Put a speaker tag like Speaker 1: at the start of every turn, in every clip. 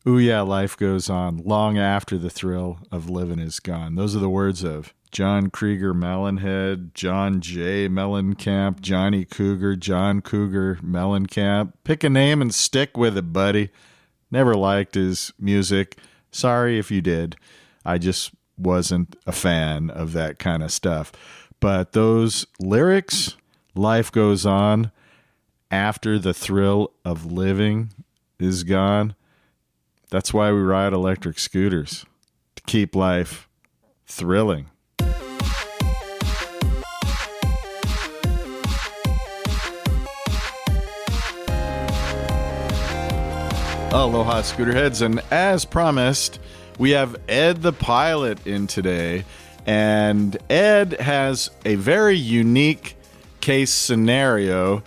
Speaker 1: Ooh, yeah, life goes on long after the thrill of living is gone. Those are the words of John Krieger Melonhead, John J. Mellencamp, Johnny Cougar, John Cougar Mellencamp. Pick a name and stick with it, buddy. Never liked his music. Sorry if you did. I just wasn't a fan of that kind of stuff. But those lyrics, life goes on after the thrill of living is gone. That's why we ride electric scooters, to keep life thrilling. Aloha, Scooterheads, and as promised, we have Ed the pilot in today, and Ed has a very unique case scenario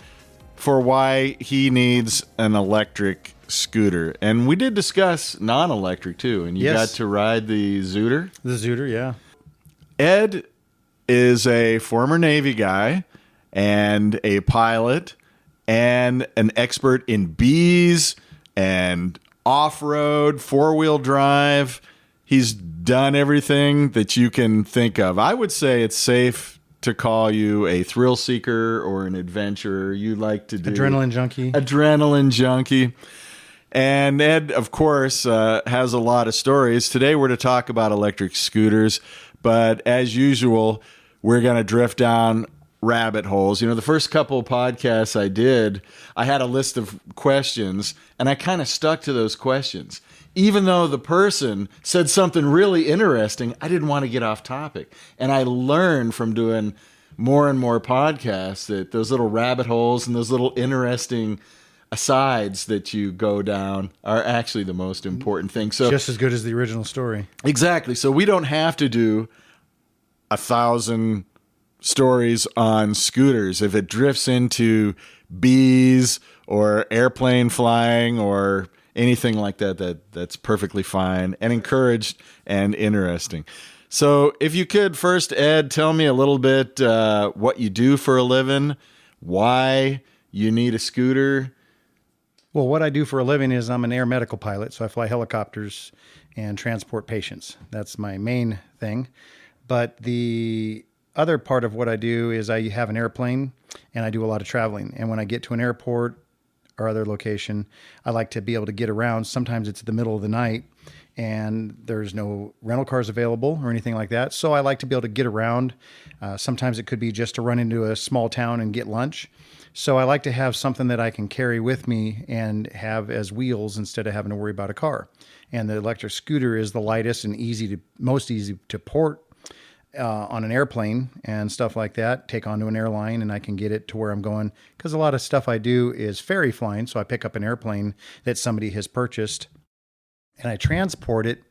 Speaker 1: for why he needs an electric scooter. And we did discuss non-electric too, and you got to ride the Zooter.
Speaker 2: The Zooter, yeah.
Speaker 1: Ed is a former Navy guy and a pilot and an expert in bees and off-road, four-wheel drive. He's done everything that you can think of. I would say it's safe to call you a thrill seeker or an adventurer. You like to do
Speaker 2: adrenaline junkie.
Speaker 1: Adrenaline junkie. And Ed, of course, has a lot of stories. Today we're to talk about electric scooters, but as usual, we're going to drift down rabbit holes. You know, the first couple of podcasts I did, I had a list of questions, and I kind of stuck to those questions. Even though the person said something really interesting, I didn't want to get off topic. And I learned from doing more and more podcasts that those little rabbit holes and those little interesting asides that you go down are actually the most important thing. So
Speaker 2: just as good as the original story.
Speaker 1: Exactly. So we don't have to do 1,000 stories on scooters. If it drifts into bees or airplane flying or anything like that, that's perfectly fine and encouraged and interesting. So if you could first, Ed, tell me a little bit what you do for a living, why you need a scooter.
Speaker 2: Well, what I do for a living is I'm an air medical pilot, so I fly helicopters and transport patients. That's my main thing. But the other part of what I do is I have an airplane and I do a lot of traveling. And when I get to an airport or other location, I like to be able to get around. Sometimes it's the middle of the night and there's no rental cars available or anything like that. So I like to be able to get around. Sometimes it could be just to run into a small town and get lunch. So I like to have something that I can carry with me and have as wheels instead of having to worry about a car. And the electric scooter is the lightest and most easy to port on an airplane and stuff like that, take onto an airline, and I can get it to where I'm going. Because a lot of stuff I do is ferry flying, so I pick up an airplane that somebody has purchased, and I transport it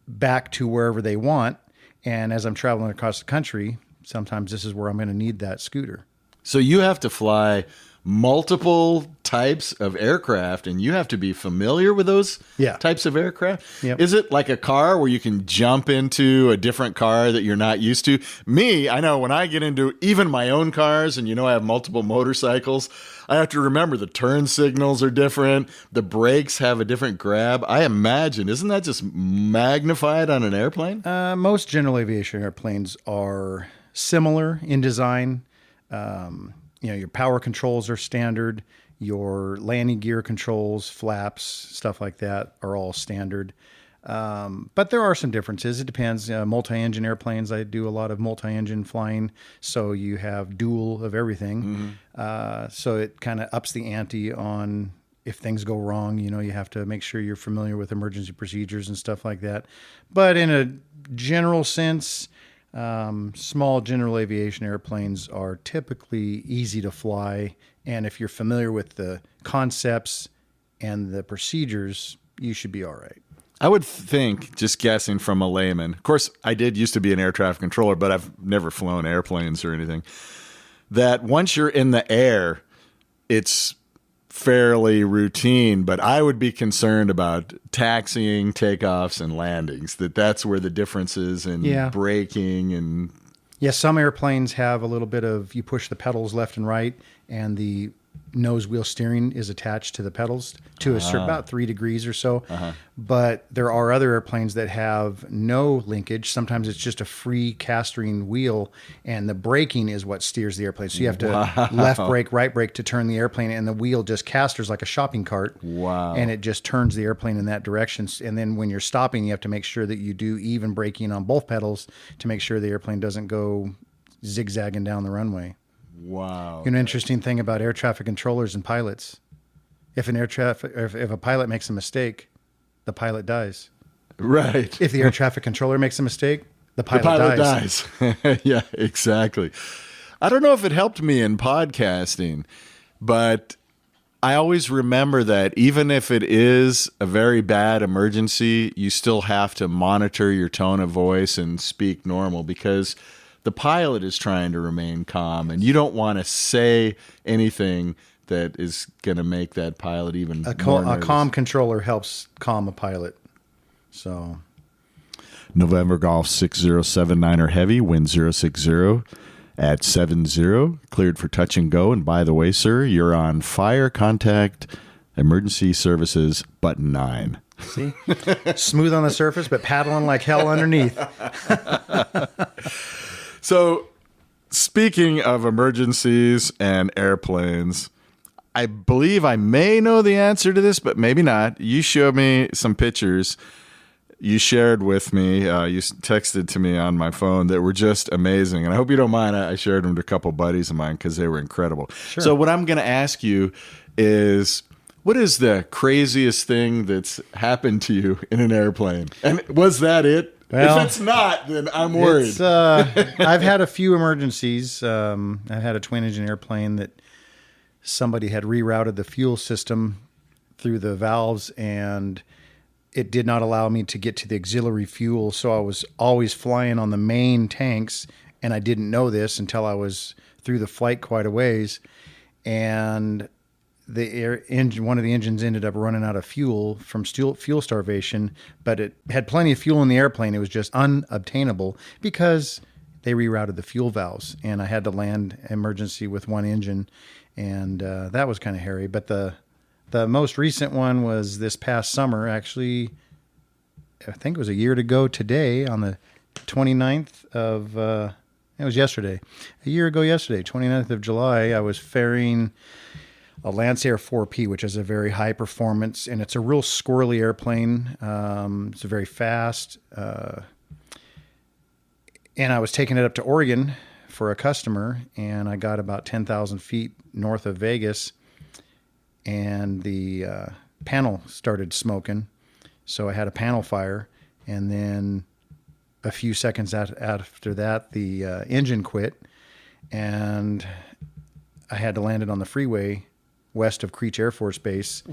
Speaker 2: back to wherever they want. And as I'm traveling across the country, sometimes this is where I'm going to need that scooter.
Speaker 1: So you have to fly multiple types of aircraft, and you have to be familiar with those types of aircraft.
Speaker 2: Yep.
Speaker 1: Is it like a car where you can jump into a different car that you're not used to? Me, I know when I get into even my own cars, and I have multiple motorcycles, I have to remember the turn signals are different. The brakes have a different grab. I imagine, isn't that just magnified on an airplane?
Speaker 2: Most general aviation airplanes are similar in design. Your power controls are standard. Your landing gear controls, flaps, stuff like that are all standard. But there are some differences. It depends. Multi-engine airplanes, I do a lot of multi-engine flying. So you have dual of everything. Mm-hmm. So it kind of ups the ante on if things go wrong. You have to make sure you're familiar with emergency procedures and stuff like that. But in a general sense, small general aviation airplanes are typically easy to fly. And if you're familiar with the concepts and the procedures, you should be all right.
Speaker 1: I would think, just guessing from a layman, of course, I did used to be an air traffic controller, but I've never flown airplanes or anything, that once you're in the air, it's fairly routine, but I would be concerned about taxiing, takeoffs, and landings, that's where the difference is in braking and...
Speaker 2: Yeah, some airplanes have a little bit of, you push the pedals left and right, and the nose wheel steering is attached to the pedals to about 3 degrees or so. But there are other airplanes that have no linkage. Sometimes it's just a free castering wheel, and the braking is what steers the airplane. So you have to left brake, right brake to turn the airplane, and the wheel just casters like a shopping cart.
Speaker 1: Wow.
Speaker 2: And it just turns the airplane in that direction. And then when you're stopping, you have to make sure that you do even braking on both pedals to make sure the airplane doesn't go zigzagging down the runway.
Speaker 1: Wow.
Speaker 2: An interesting thing about air traffic controllers and pilots. If a pilot makes a mistake, the pilot dies.
Speaker 1: Right.
Speaker 2: If the air traffic controller makes a mistake, the pilot
Speaker 1: dies. Yeah, exactly. I don't know if it helped me in podcasting, but I always remember that even if it is a very bad emergency, you still have to monitor your tone of voice and speak normal, because the pilot is trying to remain calm, and you don't want to say anything that is going to make that pilot even more nervous.
Speaker 2: A calm controller helps calm a pilot. So,
Speaker 1: November Golf 6079er Heavy, wind 060 at 70, cleared for touch and go. And by the way, sir, you're on fire contact emergency services button 9.
Speaker 2: See? Smooth on the surface, but paddling like hell underneath.
Speaker 1: So, speaking of emergencies and airplanes, I believe I may know the answer to this, but maybe not. You showed me some pictures you shared with me. You texted to me on my phone that were just amazing. And I hope you don't mind. I shared them to a couple buddies of mine because they were incredible.
Speaker 2: Sure.
Speaker 1: So what I'm going to ask you is, what is the craziest thing that's happened to you in an airplane? And was that it?
Speaker 2: Well,
Speaker 1: if it's not, then I'm worried.
Speaker 2: I've had a few emergencies. I had a twin-engine airplane that somebody had rerouted the fuel system through the valves, and it did not allow me to get to the auxiliary fuel. So I was always flying on the main tanks, and I didn't know this until I was through the flight quite a ways. And one of the engines ended up running out of fuel from fuel starvation, but it had plenty of fuel in the airplane. It was just unobtainable because they rerouted the fuel valves, and I had to land emergency with one engine, and that was kind of hairy. But the most recent one was this past summer. Actually, I think it was a year ago today, on the 29th of it was yesterday. A year ago yesterday, 29th of July, I was ferrying a Lancer 4P, which is a very high performance, and it's a real squirrely airplane. It's very fast. And I was taking it up to Oregon for a customer, and I got about 10,000 feet north of Vegas, and the panel started smoking. So I had a panel fire, and then a few seconds after that, the engine quit, and I had to land it on the freeway west of Creech Air Force Base.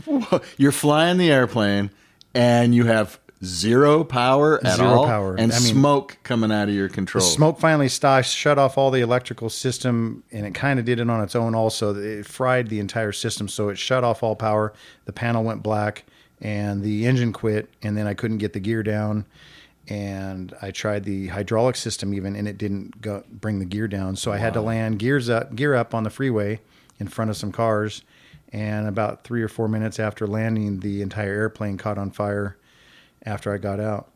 Speaker 1: You're flying the airplane, and you have zero power at all?
Speaker 2: Power.
Speaker 1: And smoke coming out of your control.
Speaker 2: The smoke finally stopped, shut off all the electrical system, and it kind of did it on its own also. It fried the entire system, so it shut off all power. The panel went black, and the engine quit, and then I couldn't get the gear down. And I tried the hydraulic system even, and it didn't bring the gear down. So I had to land gear up on the freeway in front of some cars. And about 3 or 4 minutes after landing, the entire airplane caught on fire after I got out.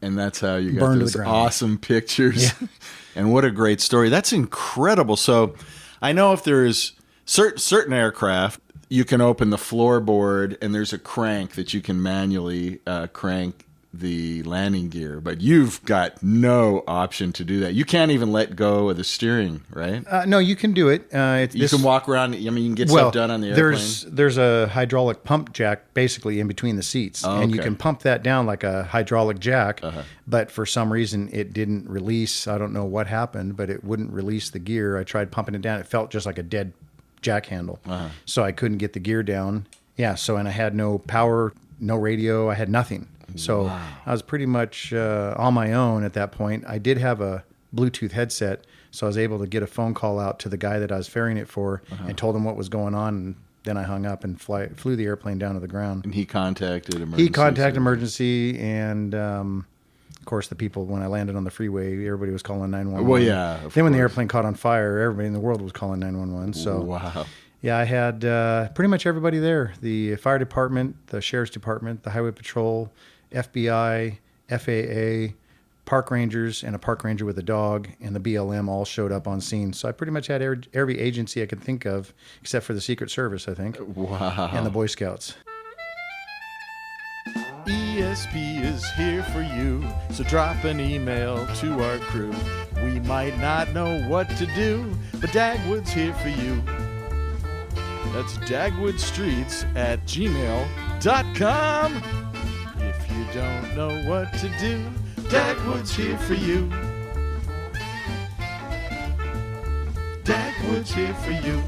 Speaker 1: And that's how you got those awesome pictures. Yeah. And what a great story. That's incredible. So I know if there's certain aircraft, you can open the floorboard and there's a crank that you can manually crank the landing gear, but you've got no option to do that. You can't even let go of the steering, right?
Speaker 2: No, you can do it.
Speaker 1: You can walk around. I mean, you can get stuff done on the airplane.
Speaker 2: There's a hydraulic pump jack basically in between the seats, and you can pump that down like a hydraulic jack. But for some reason, it didn't release. I don't know what happened, but it wouldn't release the gear. I tried pumping it down. It felt just like a dead jack handle, so I couldn't get the gear down. Yeah. So, and I had no power, no radio. I had nothing. So I was pretty much on my own at that point. I did have a Bluetooth headset, so I was able to get a phone call out to the guy that I was ferrying it for and told him what was going on. And then I hung up and flew the airplane down to the ground.
Speaker 1: And he contacted emergency.
Speaker 2: And of course, the people, when I landed on the freeway, everybody was calling 911.
Speaker 1: Well, yeah.
Speaker 2: Then when the airplane caught on fire, everybody in the world was calling 911. So
Speaker 1: wow.
Speaker 2: Yeah, I had pretty much everybody there. The fire department, the sheriff's department, the highway patrol, FBI, FAA, park rangers, and a park ranger with a dog, and the BLM all showed up on scene. So I pretty much had every agency I could think of, except for the Secret Service, I think.
Speaker 1: Wow.
Speaker 2: And the Boy Scouts.
Speaker 3: ESP is here for you, so drop an email to our crew. We might not know what to do, but Dagwood's here for you. That's dagwoodstreets@gmail.com. If you don't know what to do, Dagwood's here for you. Dagwood's here for you.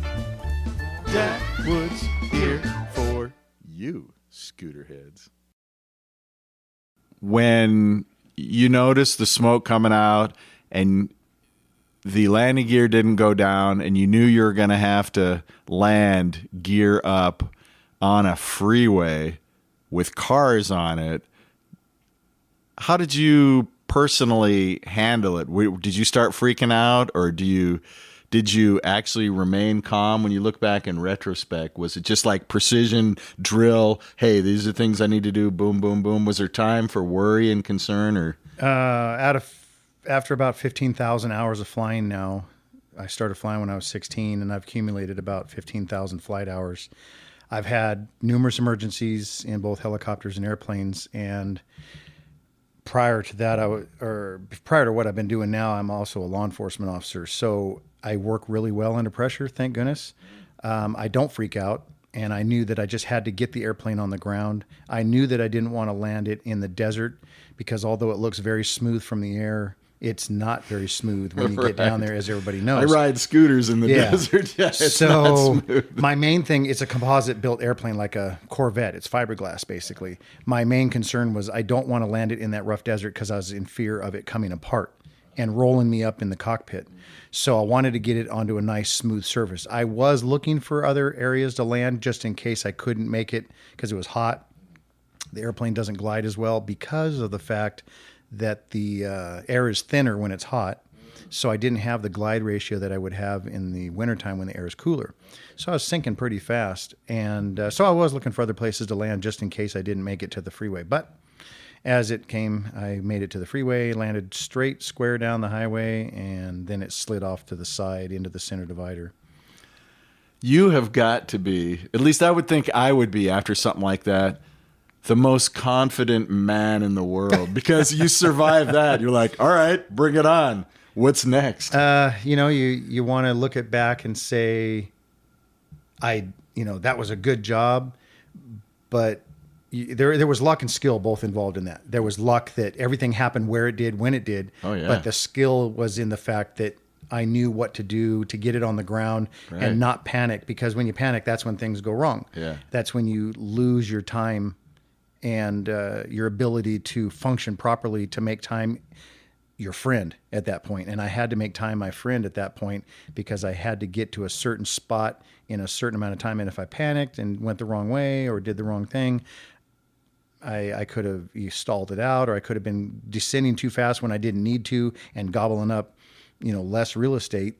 Speaker 3: Dagwood's here for you, Scooterheads.
Speaker 1: When you noticed the smoke coming out and the landing gear didn't go down and you knew you were going to have to land gear up on a freeway with cars on it, how did you personally handle it? Did you start freaking out, or did you actually remain calm when you look back in retrospect? Was it just like precision drill? Hey, these are things I need to do. Boom, boom, boom. Was there time for worry and concern, or?
Speaker 2: After about 15,000 hours of flying now, I started flying when I was 16, and I've accumulated about 15,000 flight hours. I've had numerous emergencies in both helicopters and airplanes, and prior to that, prior to what I've been doing now, I'm also a law enforcement officer. So I work really well under pressure, thank goodness. I don't freak out, and I knew that I just had to get the airplane on the ground. I knew that I didn't want to land it in the desert because although it looks very smooth from the air, it's not very smooth when you get down there, as everybody knows.
Speaker 1: I ride scooters in the desert. Yeah, it's
Speaker 2: so
Speaker 1: not smooth.
Speaker 2: My main thing, it's a composite built airplane like a Corvette. It's fiberglass, basically. My main concern was I don't want to land it in that rough desert because I was in fear of it coming apart and rolling me up in the cockpit. So I wanted to get it onto a nice, smooth surface. I was looking for other areas to land just in case I couldn't make it because it was hot. The airplane doesn't glide as well because of the fact that the air is thinner when it's hot. So I didn't have the glide ratio that I would have in the wintertime when the air is cooler. So I was sinking pretty fast. And so I was looking for other places to land just in case I didn't make it to the freeway. But as it came, I made it to the freeway, landed straight, square down the highway, and then it slid off to the side into the center divider.
Speaker 1: You have got to be, at least I would think I would be after something like that, the most confident man in the world, because you survived that. You're like, all right, bring it on. What's next?
Speaker 2: You want to look it back and say, that was a good job, but there was luck and skill both involved in that. There was luck that everything happened where it did, when it did.
Speaker 1: Oh, yeah.
Speaker 2: But the skill was in the fact that I knew what to do to get it on the ground and not panic, because when you panic, that's when things go wrong.
Speaker 1: Yeah.
Speaker 2: That's when you lose your time and your ability to function properly, to make time your friend at that point. And I had to make time my friend at that point because I had to get to a certain spot in a certain amount of time. And if I panicked and went the wrong way or did the wrong thing, I could have stalled it out, or I could have been descending too fast when I didn't need to and gobbling up, less real estate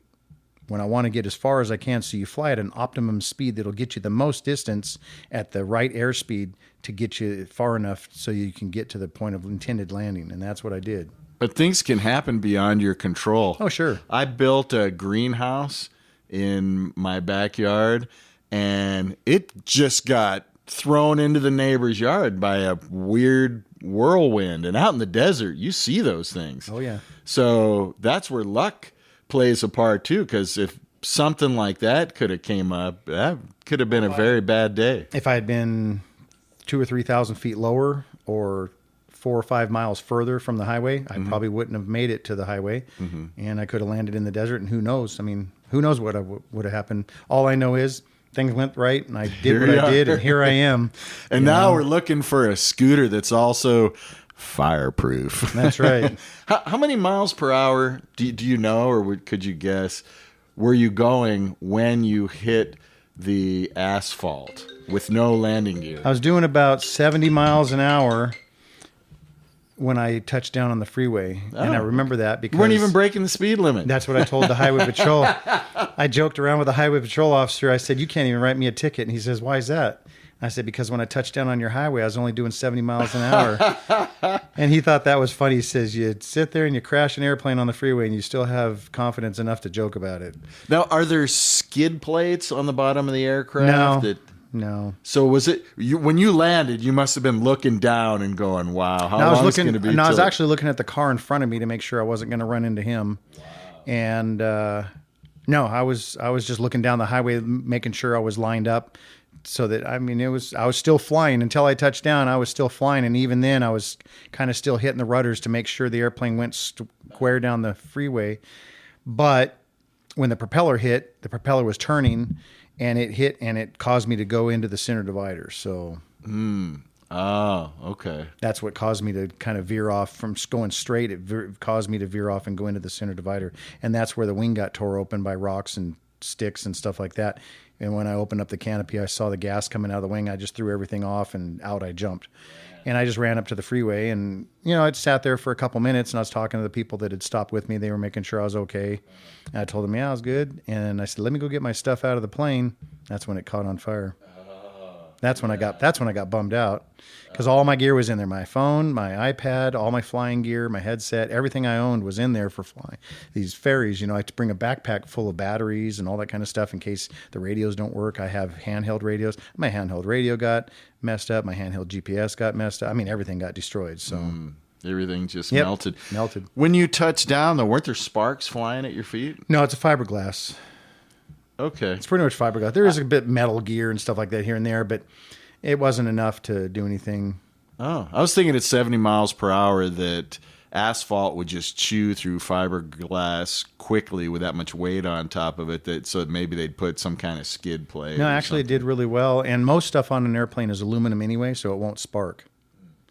Speaker 2: when I want to get as far as I can. So you fly at an optimum speed that'll get you the most distance at the right airspeed to get you far enough so you can get to the point of intended landing. And that's what I did.
Speaker 1: But things can happen beyond your control.
Speaker 2: Oh, sure.
Speaker 1: I built a greenhouse in my backyard, and it just got thrown into the neighbor's yard by a weird whirlwind. And out in the desert, you see those things.
Speaker 2: Oh, yeah.
Speaker 1: So that's where luck plays a part, too, because if something like that could have came up, that could have been a very bad day.
Speaker 2: If I had been 2,000 or 3,000 feet lower or 4 or 5 miles further from the highway, I probably wouldn't have made it to the highway, and I could have landed in the desert, and who knows? I mean, who knows what would have happened? All I know is things went right, and I did what I did, and here I am.
Speaker 1: And now we're looking for a scooter that's also fireproof.
Speaker 2: That's right.
Speaker 1: How many miles per hour do you know, or could you guess, were you going when you hit the asphalt with no landing gear?
Speaker 2: I was doing about 70 miles an hour, when I touched down on the freeway. And I remember that because...
Speaker 1: You weren't even breaking the speed limit.
Speaker 2: That's what I told the highway patrol. I joked around with the highway patrol officer. I said, you can't even write me a ticket. And he says, why is that? I said, because when I touched down on your highway, I was only doing 70 miles an hour. And he thought that was funny. He says, you sit there and you crash an airplane on the freeway and you still have confidence enough to joke about it.
Speaker 1: Now, are there skid plates on the bottom of the aircraft?
Speaker 2: No.
Speaker 1: So was it when you landed? You must have been looking down and going, "Wow, how long is it going to be?"
Speaker 2: No, I was actually looking at the car in front of me to make sure I wasn't going to run into him. Wow. And no, I was just looking down the highway, making sure I was lined up, so that I was still flying until I touched down. I was still flying, and even then, I was kind of still hitting the rudders to make sure the airplane went square down the freeway. But when the propeller hit, the propeller was turning. And it hit, and it caused me to go into the center divider. So,
Speaker 1: okay.
Speaker 2: That's what caused me to kind of veer off from going straight. It caused me to veer off and go into the center divider, and that's where the wing got tore open by rocks and sticks and stuff like that. And when I opened up the canopy, I saw the gas coming out of the wing. I just threw everything off, and out I jumped. And I just ran up to the freeway, and I'd sat there for a couple minutes, and I was talking to the people that had stopped with me. They were making sure I was okay. And I told them, yeah, I was good. And I said, let me go get my stuff out of the plane. That's when it caught on fire. That's when I got bummed out, because all my gear was in there. My phone, my iPad, all my flying gear, my headset, everything I owned was in there for flying. These ferries, I have to bring a backpack full of batteries and all that kind of stuff in case the radios don't work. I have handheld radios. My handheld radio got messed up. My handheld GPS got messed up. Everything got destroyed. So
Speaker 1: everything just melted.
Speaker 2: Melted.
Speaker 1: When you touched down, though, weren't there sparks flying at your feet?
Speaker 2: No, it's a fiberglass.
Speaker 1: Okay.
Speaker 2: It's pretty much fiberglass. There is a bit metal gear and stuff like that here and there, but it wasn't enough to do anything.
Speaker 1: Oh, I was thinking at 70 miles per hour that asphalt would just chew through fiberglass quickly with that much weight on top of it, so that maybe they'd put some kind of skid plate.
Speaker 2: No, actually it did really well. And most stuff on an airplane is aluminum anyway, so it won't spark.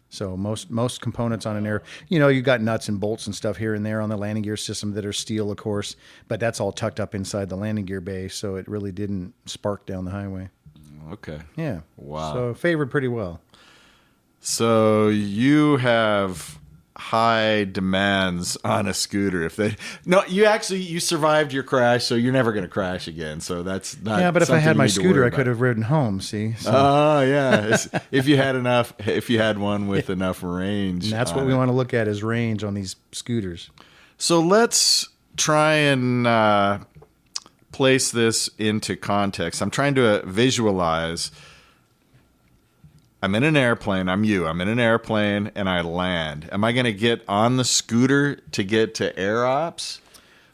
Speaker 2: So most components on an air, you got nuts and bolts and stuff here and there on the landing gear system that are steel, of course, but that's all tucked up inside the landing gear bay, so it really didn't spark down the highway.
Speaker 1: Okay.
Speaker 2: Yeah.
Speaker 1: Wow.
Speaker 2: So favored pretty well.
Speaker 1: So you have high demands on a scooter. You survived your crash, so you're never going to crash again. So that's not.
Speaker 2: Yeah, but if I had my scooter, I
Speaker 1: about.
Speaker 2: could have ridden home. See. So.
Speaker 1: Oh yeah, if you had one with enough range.
Speaker 2: And that's what we want to look at is range on these scooters.
Speaker 1: So let's try and place this into context. I'm trying to visualize. I'm in an airplane. I'm in an airplane, and I land. Am I going to get on the scooter to get to air ops?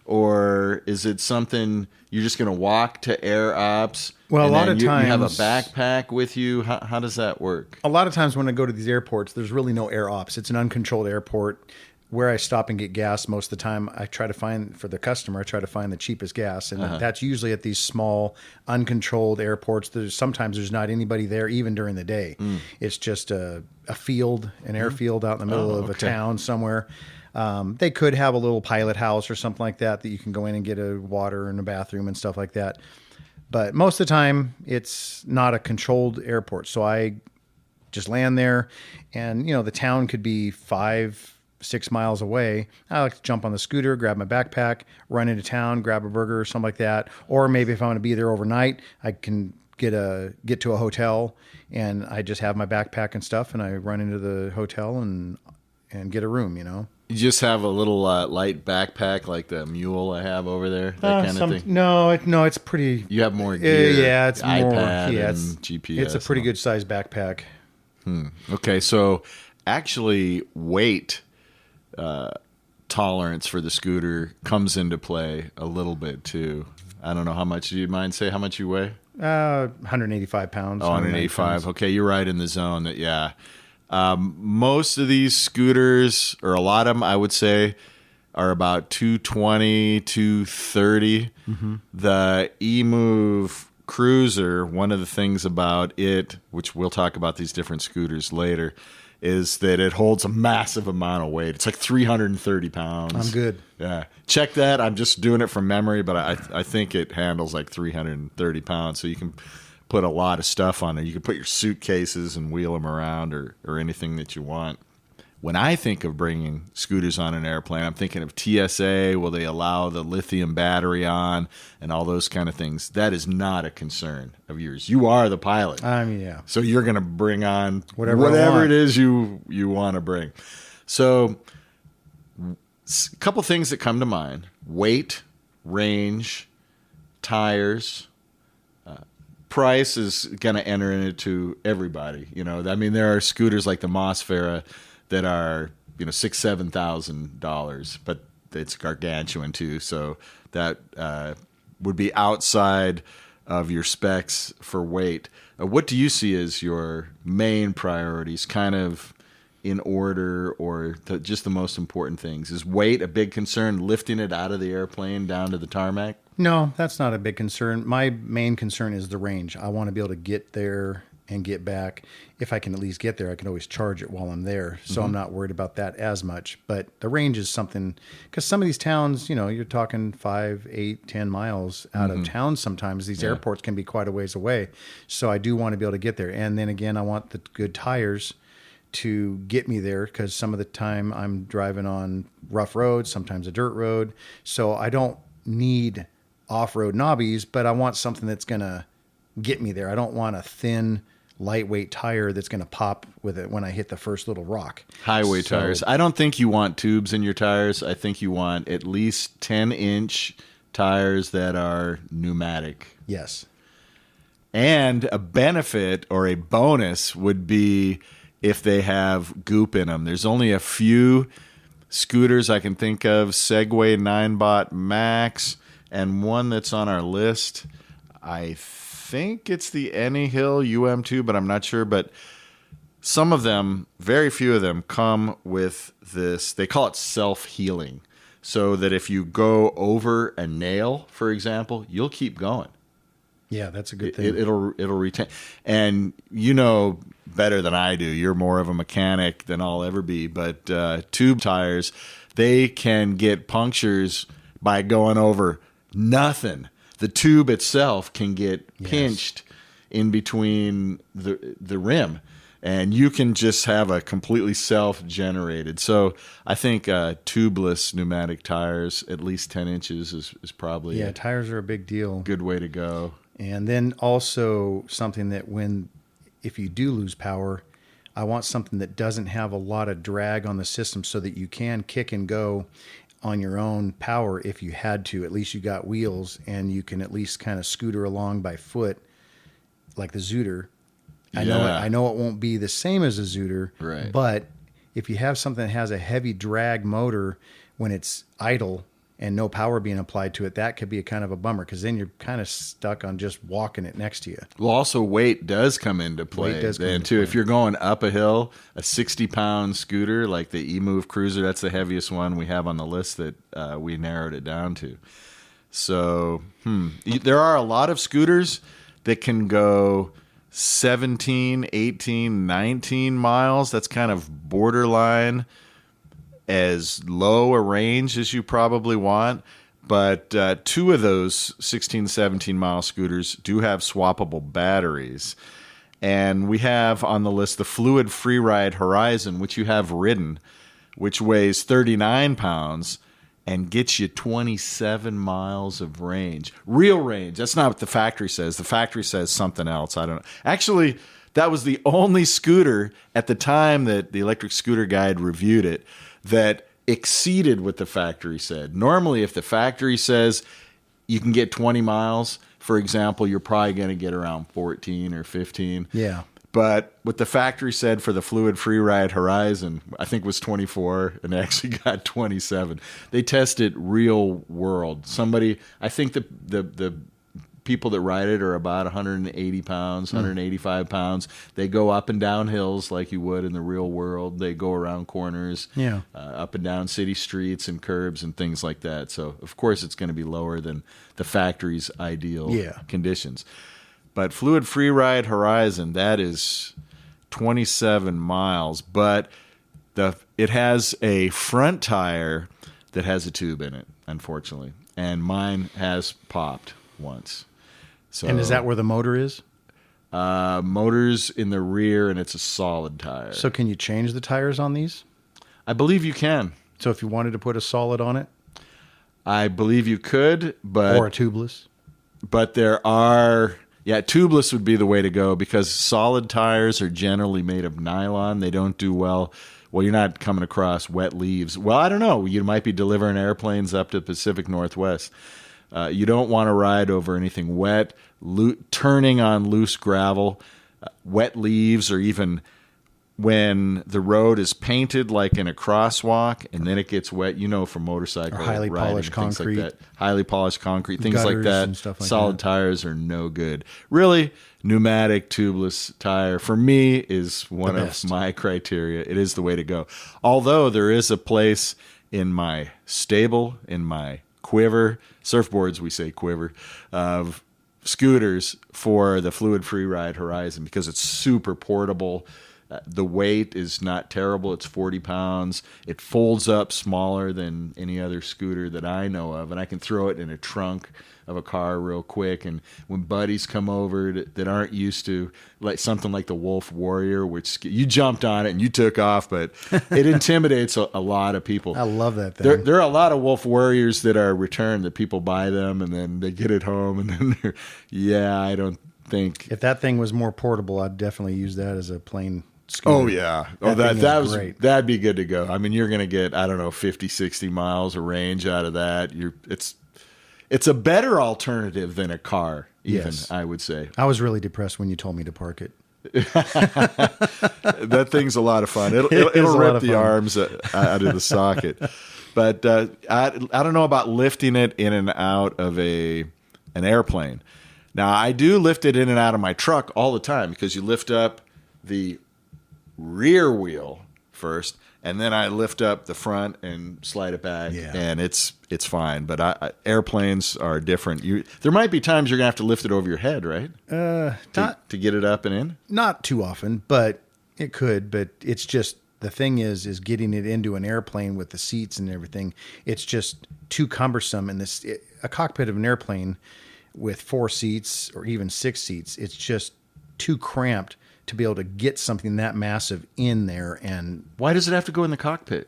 Speaker 1: Or is it something you're just going to walk to air ops?
Speaker 2: Well, a lot of times...
Speaker 1: You have a backpack with you? How does that work?
Speaker 2: A lot of times when I go to these airports, there's really no air ops. It's an uncontrolled airport. Where I stop and get gas most of the time, I try to find the cheapest gas. And that's usually at these small, uncontrolled airports. Sometimes there's not anybody there even during the day. It's just a field, an airfield out in the middle of a town somewhere. They could have a little pilot house or something like that you can go in and get a water and a bathroom and stuff like that. But most of the time, it's not a controlled airport. So I just land there, and, the town could be 5-6 miles away. I like to jump on the scooter, grab my backpack, run into town, grab a burger or something like that. Or maybe if I want to be there overnight, I can get to a hotel, and I just have my backpack and stuff, and I run into the hotel and get a room,
Speaker 1: You just have a little light backpack like the mule I have over there, that kind of thing?
Speaker 2: No, it's pretty...
Speaker 1: You have more gear.
Speaker 2: Yeah, it's
Speaker 1: iPad
Speaker 2: more...
Speaker 1: and GPS.
Speaker 2: It's a pretty good sized backpack.
Speaker 1: Okay, so actually weight... tolerance for the scooter comes into play a little bit too. I don't know how much. Do you mind say how much you weigh?
Speaker 2: 185 pounds.
Speaker 1: Oh, 185. Okay, you're right in the zone. Yeah. Most of these scooters, or a lot of them, I would say, are about 220, 230. The E-Move Cruiser, one of the things about it, which we'll talk about these different scooters later, is that it holds a massive amount of weight. It's like 330 pounds.
Speaker 2: I'm good.
Speaker 1: Yeah. Check that. I'm just doing it from memory, but I think it handles like 330 pounds. So you can put a lot of stuff on it. You can put your suitcases and wheel them around or anything that you want. when I think of bringing scooters on an airplane, I'm thinking of TSA. Will they allow the lithium battery on and all those kind of things? That is not a concern of yours. You are the pilot.
Speaker 2: Yeah.
Speaker 1: So you're going to bring on
Speaker 2: whatever
Speaker 1: it is you want to bring. So a couple things that come to mind: weight, range, tires. Price is going to enter into everybody. There are scooters like the Mosfera that are, $6,000-$7,000, but it's gargantuan too. So that would be outside of your specs for weight. What do you see as your main priorities, kind of in order, or just the most important things? Is weight a big concern, lifting it out of the airplane down to the tarmac?
Speaker 2: No, that's not a big concern. My main concern is the range. I want to be able to get there and get back. If I can at least get there, I can always charge it while I'm there. So I'm not worried about that as much. But the range is something, because some of these towns, you're talking 5, 8, 10 miles out of town sometimes. These airports can be quite a ways away. So I do want to be able to get there. And then again, I want the good tires to get me there, because some of the time I'm driving on rough roads, sometimes a dirt road. So I don't need off-road knobbies, but I want something that's going to get me there. I don't want a thin, lightweight tire that's going to pop with it when I hit the first little rock.
Speaker 1: Highway tires. I don't think you want tubes in your tires. I think you want at least 10-inch tires that are pneumatic.
Speaker 2: Yes.
Speaker 1: And a benefit or a bonus would be if they have goop in them. There's only a few scooters I can think of, Segway 9bot Max, and one that's on our list. I think it's the Anyhill UM2, but I'm not sure. But some of them, very few of them, come with this. They call it self-healing, so that if you go over a nail, for example, you'll keep going.
Speaker 2: Yeah, that's a good thing.
Speaker 1: It'll retain. And better than I do. You're more of a mechanic than I'll ever be. But tube tires, they can get punctures by going over nothing. The tube itself can get pinched in between the rim, and you can just have a completely self-generated. So I think tubeless pneumatic tires, at least 10 inches, is probably
Speaker 2: tires are a big deal.
Speaker 1: Good way to go.
Speaker 2: And then also something that if you do lose power, I want something that doesn't have a lot of drag on the system, so that you can kick and go on your own power if you had to. At least you got wheels, and you can at least kind of scooter along by foot like the Zooter. I know it won't be the same as a Zooter,
Speaker 1: right?
Speaker 2: But if you have something that has a heavy drag motor when it's idle and no power being applied to it, that could be a kind of a bummer, because then you're kind of stuck on just walking it next to you.
Speaker 1: Well, also weight does come into play. If you're going up a hill, a 60-pound scooter like the E-Move Cruiser, that's the heaviest one we have on the list that we narrowed it down to. So there are a lot of scooters that can go 17, 18, 19 miles. That's kind of borderline as low a range as you probably want. But two of those 16, 17-mile scooters do have swappable batteries. And we have on the list the Fluid Freeride Horizon, which you have ridden, which weighs 39 pounds and gets you 27 miles of range. Real range. That's not what the factory says. The factory says something else. I don't know. Actually, that was the only scooter at the time that the Electric Scooter Guide reviewed it that exceeded what the factory said. Normally, if the factory says you can get 20 miles, for example, you're probably going to get around 14 or 15.
Speaker 2: Yeah.
Speaker 1: But what the factory said for the Fluid Freeride Horizon, I think was 24, and actually got 27. They tested real world. I think the people that ride it are about 180 pounds, 185 pounds. They go up and down hills like you would in the real world. They go around corners, up and down city streets and curbs and things like that. So, of course, it's going to be lower than the factory's ideal conditions. But Fluid Freeride Horizon, that is 27 miles. But it has a front tire that has a tube in it, unfortunately. And mine has popped once. So,
Speaker 2: and is that where the motor is?
Speaker 1: Motor's in the rear, and it's a solid tire.
Speaker 2: So can you change the tires on these?
Speaker 1: I believe you can.
Speaker 2: So if you wanted to put a solid on it,
Speaker 1: I believe you could, but
Speaker 2: or a tubeless.
Speaker 1: But there are, tubeless would be the way to go because solid tires are generally made of nylon. They don't do well. Well, you're not coming across wet leaves. Well, I don't know. You might be delivering airplanes up to the Pacific Northwest. You don't want to ride over anything wet, turning on loose gravel, wet leaves, or even when the road is painted like in a crosswalk and then it gets wet, from motorcycle
Speaker 2: or highly
Speaker 1: riding,
Speaker 2: polished concrete.
Speaker 1: like that. Highly polished concrete, things like
Speaker 2: Gutters
Speaker 1: that.
Speaker 2: and stuff like
Speaker 1: Solid
Speaker 2: that.
Speaker 1: tires are no good. Really, pneumatic tubeless tire for me is one of my criteria. It is the way to go. Although there is a place in my stable, in my quiver, surfboards we say quiver, of scooters for the Fluid Freeride Horizon because it's super portable. The weight is not terrible. It's 40 pounds. It folds up smaller than any other scooter that I know of, and I can throw it in a trunk of a car real quick. And when buddies come over that aren't used to like something like the Wolf Warrior, which you jumped on it and you took off, but it intimidates a lot of people.
Speaker 2: I love that thing.
Speaker 1: There are a lot of Wolf Warriors that are returned that people buy them and then they get it home and then I don't think.
Speaker 2: If that thing was more portable, I'd definitely use that as a plain scooter.
Speaker 1: Oh yeah.
Speaker 2: Great.
Speaker 1: That'd be good to go. I mean, you're going to get, 50, 60 miles of range out of that. It's a better alternative than a car, even,
Speaker 2: Yes.
Speaker 1: I would say.
Speaker 2: I was really depressed when you told me to park it.
Speaker 1: That thing's a lot of fun. It'll rip the arms out of the socket. But I don't know about lifting it in and out of an airplane. Now, I do lift it in and out of my truck all the time because you lift up the rear wheel first, and then I lift up the front and slide it back, and it's fine. But airplanes are different. There might be times you're gonna have to lift it over your head, right? To get it up and in.
Speaker 2: Not too often, but it could. But it's just the thing is getting it into an airplane with the seats and everything. It's just too cumbersome. And a cockpit of an airplane with 4 seats or even 6 seats, it's just too cramped to be able to get something that massive in there. And
Speaker 1: why does it have to go in the cockpit?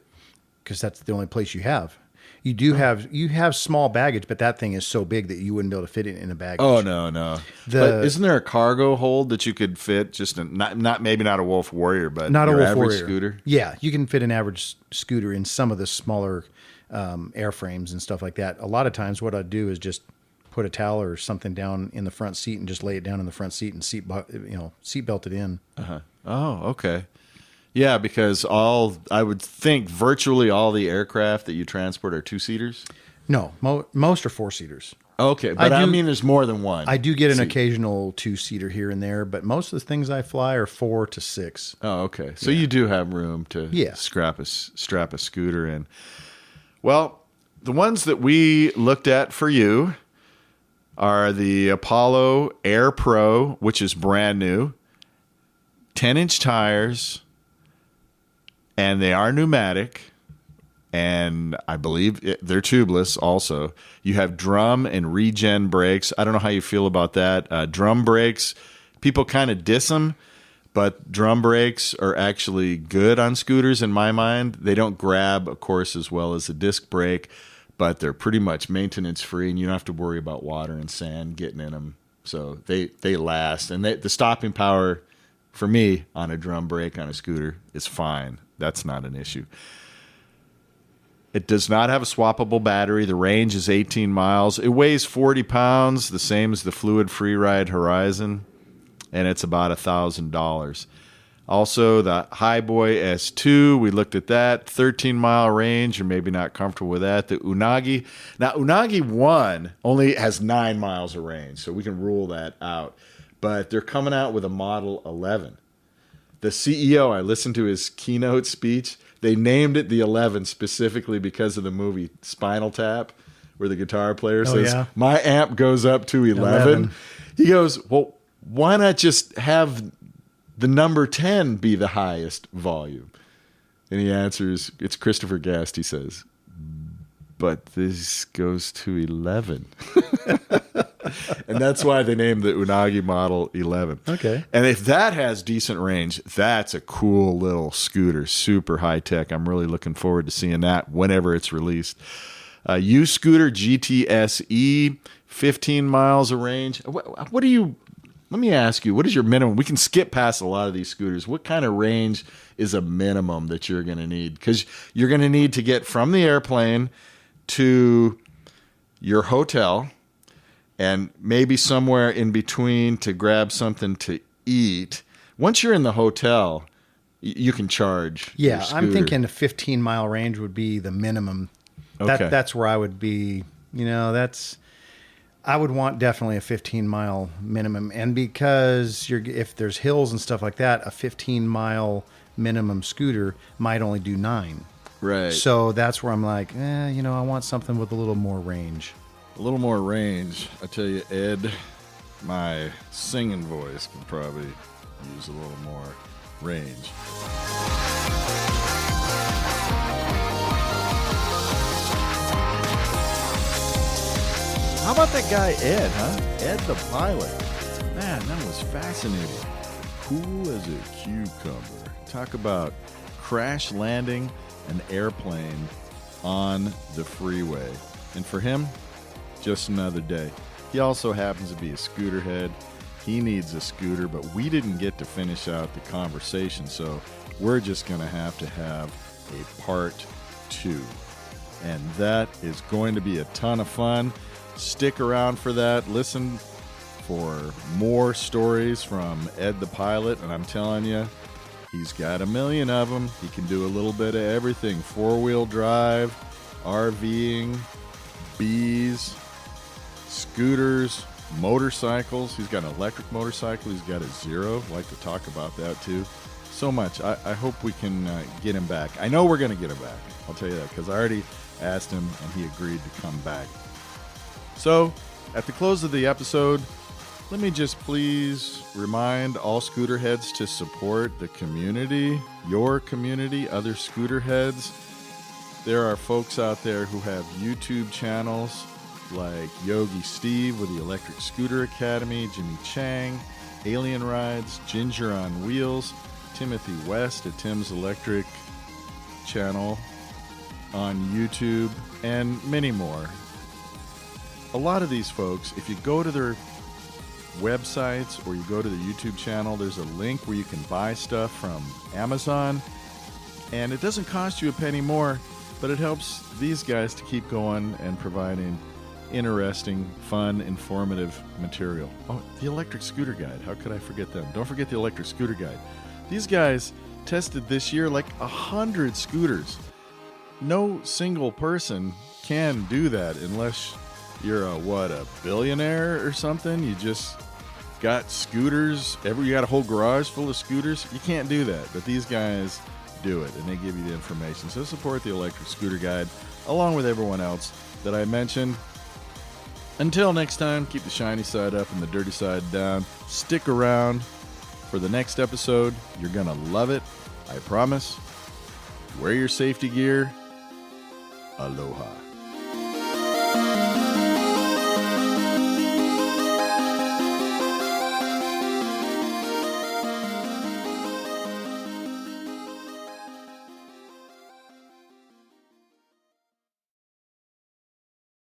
Speaker 2: Because that's the only place you have. You have small baggage, but that thing is so big that you wouldn't be able to fit it in a baggage.
Speaker 1: Oh no. But isn't there a cargo hold that you could fit? Just maybe not a Wolf Warrior, but
Speaker 2: not
Speaker 1: your
Speaker 2: a Wolf
Speaker 1: average
Speaker 2: Warrior
Speaker 1: scooter.
Speaker 2: Yeah, you can fit an average scooter in some of the smaller airframes and stuff like that. A lot of times, what I'd do is just put a towel or something down in the front seat and just lay it down in the front seat and seat belt it in.
Speaker 1: Oh, okay. Yeah, because I would think virtually all the aircraft that you transport are 2-seaters.
Speaker 2: No, most are 4-seaters.
Speaker 1: Okay, but I mean there's more than one.
Speaker 2: I do get an occasional 2-seater here and there, but most of the things I fly are 4 to 6.
Speaker 1: Oh, okay. So you do have room to strap a scooter in. Well, the ones that we looked at for you are the Apollo Air Pro, which is brand new, 10-inch tires, and they are pneumatic, and I believe they're tubeless also. You have drum and regen brakes. I don't know how you feel about that. Drum brakes, people kind of diss them, but drum brakes are actually good on scooters in my mind. They don't grab, of course, as well as a disc brake, but they're pretty much maintenance free, and you don't have to worry about water and sand getting in them. So they last, and the stopping power for me on a drum brake on a scooter is fine. That's not an issue. It does not have a swappable battery. The range is 18 miles. It weighs 40 pounds, the same as the Fluid Freeride Horizon, and it's about $1,000. Also, the Highboy S2, we looked at that, 13-mile range. You're maybe not comfortable with that. The Unagi. Now, Unagi 1 only has 9 miles of range, so we can rule that out. But they're coming out with a Model 11. The CEO, I listened to his keynote speech. They named it the 11 specifically because of the movie Spinal Tap, where the guitar player says, my amp goes up to 11. He goes, well, why not just have the number 10 be the highest volume? And he answers, it's Christopher Guest, he says, but this goes to 11. And that's why they named the Unagi Model 11.
Speaker 2: Okay.
Speaker 1: And if that has decent range, that's a cool little scooter, super high tech. I'm really looking forward to seeing that whenever it's released. U-Scooter GTSE, 15 miles of range. What do you... Let me ask you, what is your minimum? We can skip past a lot of these scooters. What kind of range is a minimum that you're going to need? Because you're going to need to get from the airplane to your hotel and maybe somewhere in between to grab something to eat. Once you're in the hotel, you can charge.
Speaker 2: Yeah, I'm thinking a 15-mile range would be the minimum.
Speaker 1: Okay.
Speaker 2: That's where I would be. I would want definitely a 15-mile minimum. And because if there's hills and stuff like that, a 15-mile minimum scooter might only do 9.
Speaker 1: Right.
Speaker 2: So that's where I'm like, I want something with a little more range.
Speaker 1: A little more range. I tell you, Ed, my singing voice can probably use a little more range. How about that guy, Ed, huh? Ed the pilot. Man, that was fascinating. Cool as a cucumber. Talk about crash landing an airplane on the freeway. And for him, just another day. He also happens to be a scooterhead. He needs a scooter, but we didn't get to finish out the conversation, so we're just going to have a part 2. And that is going to be a ton of fun. Stick around for that. Listen for more stories from Ed the pilot, and I'm telling you, he's got a million of them. He can do a little bit of everything. 4-wheel drive, RVing, bees, scooters, motorcycles. He's got an electric motorcycle. He's got a Zero. I'd like to talk about that too. So much. I hope we can get him back. I know we're going to get him back. I'll tell you that because I already asked him and he agreed to come back. So, at the close of the episode, let me just please remind all Scooterheads to support the community, your community, other Scooterheads. There are folks out there who have YouTube channels like Yogi Steve with the Electric Scooter Academy, Jimmy Chang, Alien Rides, Ginger on Wheels, Timothy West at Tim's Electric channel on YouTube, and many more. A lot of these folks, if you go to their websites or you go to the YouTube channel, there's a link where you can buy stuff from Amazon, and it doesn't cost you a penny more, but it helps these guys to keep going and providing interesting, fun, informative material. Oh, the Electric Scooter Guide. How could I forget them? Don't forget the Electric Scooter Guide. These guys tested this year like 100 scooters. No single person can do that unless you're a billionaire or something. You just got scooters. You got a whole garage full of scooters. You can't do that, but these guys do it, and they give you the information. So support the Electric Scooter Guide, along with everyone else that I mentioned. Until next time, keep the shiny side up and the dirty side down. Stick around for the next episode. You're gonna love it, I promise. Wear your safety gear. Aloha.